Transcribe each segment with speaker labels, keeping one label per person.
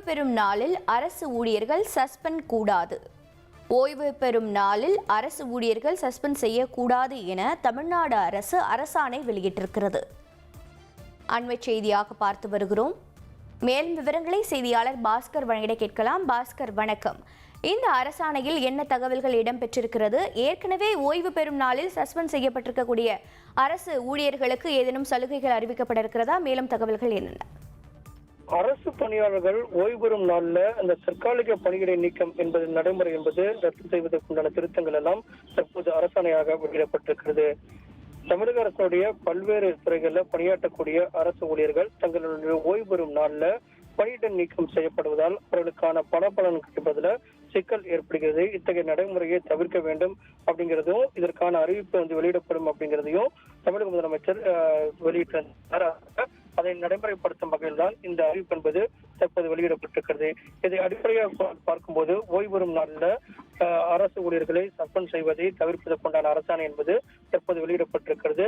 Speaker 1: பெறும் நாளில் அரசு ஊழியர்கள் சஸ்பெண்ட் கூடாது. ஓய்வு பெறும் நாளில் அரசு ஊழியர்கள் சஸ்பெண்ட் செய்யக்கூடாது என தமிழ்நாடு அரசு அரசாணை வெளியிட்டிருக்கிறது. அண்மை செய்தியாக பார்த்து வருகிறோம். மேலும் விவரங்களை செய்தியாளர் பாஸ்கர் வழங்கிட கேட்கலாம். பாஸ்கர், வணக்கம். இந்த அரசாணையில் என்ன தகவல்கள் இடம்பெற்றிருக்கிறது? ஏற்கனவே ஓய்வு பெறும் நாளில் சஸ்பெண்ட் செய்யப்பட்டிருக்கக்கூடிய அரசு ஊழியர்களுக்கு ஏதேனும் சலுகைகள் அறிவிக்கப்பட இருக்கிறதா? மேலும் தகவல்கள் என்னென்ன?
Speaker 2: அரசு பணியாளர்கள் ஓய்வு பெறும் நாளில் அந்த தற்காலிக பணியிடை நீக்கம் என்பது நடைமுறை என்பது ரத்து செய்வதற்குண்டான திருத்தங்கள் எல்லாம் தற்போது அரசாணையாக வெளியிடப்பட்டிருக்கிறது. தமிழக அரசுடைய பல்வேறு துறைகளில் பணியாற்றக்கூடிய அரசு ஊழியர்கள் தங்களுடைய ஓய்வு பெறும் நாளில் பணியிட நீக்கம் செய்யப்படுவதால் அவர்களுக்கான பணப்பலன் கிடைப்பதில் சிக்கல் ஏற்படுகிறது. இத்தகைய நடைமுறையை தவிர்க்க வேண்டும் அப்படிங்கிறதும் இதற்கான அறிவிப்பு வெளியிடப்படும் அப்படிங்கிறதையும் தமிழக முதலமைச்சர் வெளியிட்டிருந்தார். அதை நடைமுறைப்படுத்தும் வகையில் தான் இந்த அறிவிப்பு என்பது தற்போது வெளியிடப்பட்டிருக்கிறது. இதை அடிப்படையாக பார்க்கும்போது ஓய்வு பெறும் நாளில் அரசு ஊழியர்களை சஸ்பெண்ட் செய்வதை தவிர்ப்பதற்குண்டான அரசாணை என்பது தற்போது வெளியிடப்பட்டிருக்கிறது.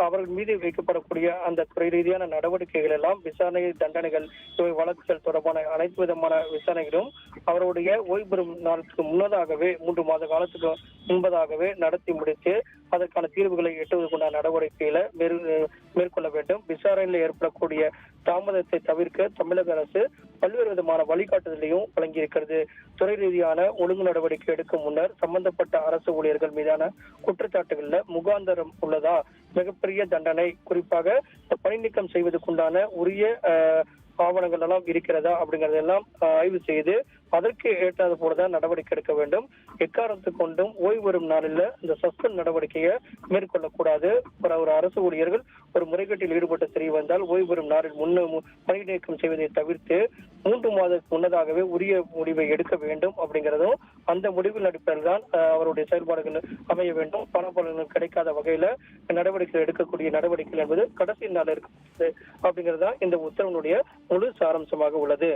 Speaker 2: அவர்கள் மீது வைக்கப்படக்கூடிய அந்த துறை ரீதியான நடவடிக்கைகள் எல்லாம் விசாரணை, தண்டனைகள், இவை வழக்குகள் தொடர்பான அனைத்து விதமான விசாரணைகளும் அவருடைய ஓய்வு பெறும் நாளுக்கு முன்னதாகவே 3 மாத காலத்துக்கு முன்பதாகவே நடத்தி முடித்து அதற்கான தீர்வுகளை எட்டுவதற்குண்டான நடவடிக்கைகளை மேற்கொள்ள வேண்டும். விசாரணையில் ஏற்படக்கூடிய தாமதத்தை தவிர்க்க தமிழக அரசு பல்வேறு விதமான வழிகாட்டுதலையும் வழங்கியிருக்கிறது. துறை ரீதியான ஒழுங்கு நடவடிக்கை எடுக்கும் முன்னர் சம்பந்தப்பட்ட அரசு ஊழியர்கள் மீதான குற்றச்சாட்டுகள்ல முகாந்தரம் உள்ளதா, மிகப்பெரிய தண்டனை, குறிப்பாக பணி நீக்கம் செய்வதற்குண்டான உரிய ஆவணங்கள் எல்லாம் இருக்கிறதா அப்படிங்கறதெல்லாம் ஆய்வு செய்து அதற்கு ஏற்றாது போலதான் நடவடிக்கை எடுக்க வேண்டும். எக்காரணத்து கொண்டும் ஓய்வு பெறும் நாளில் இந்த சஸ்பெண்ட் நடவடிக்கையை மேற்கொள்ளக்கூடாது. ஒரு அரசு ஊழியர்கள் ஒரு முறைகேட்டில் ஈடுபட்டு தெரிய வந்தால் ஓய்வு பெறும் நாளில் பணி நீக்கம் செய்வதை தவிர்த்து 3 மாதத்துக்கு முன்னதாகவே உரிய முடிவை எடுக்க வேண்டும் அப்படிங்கிறதும் அந்த முடிவின் அடிப்படையில் தான் அவருடைய செயல்பாடுகள் அமைய வேண்டும். பணப்பலன்கள் கிடைக்காத வகையில நடவடிக்கைகள் எடுக்கக்கூடிய நடவடிக்கைகள் என்பது கடைசி நாள் இருக்கிறது அப்படிங்கிறது தான் இந்த உத்தரவினுடைய முழு சாராம்சமாக உள்ளது.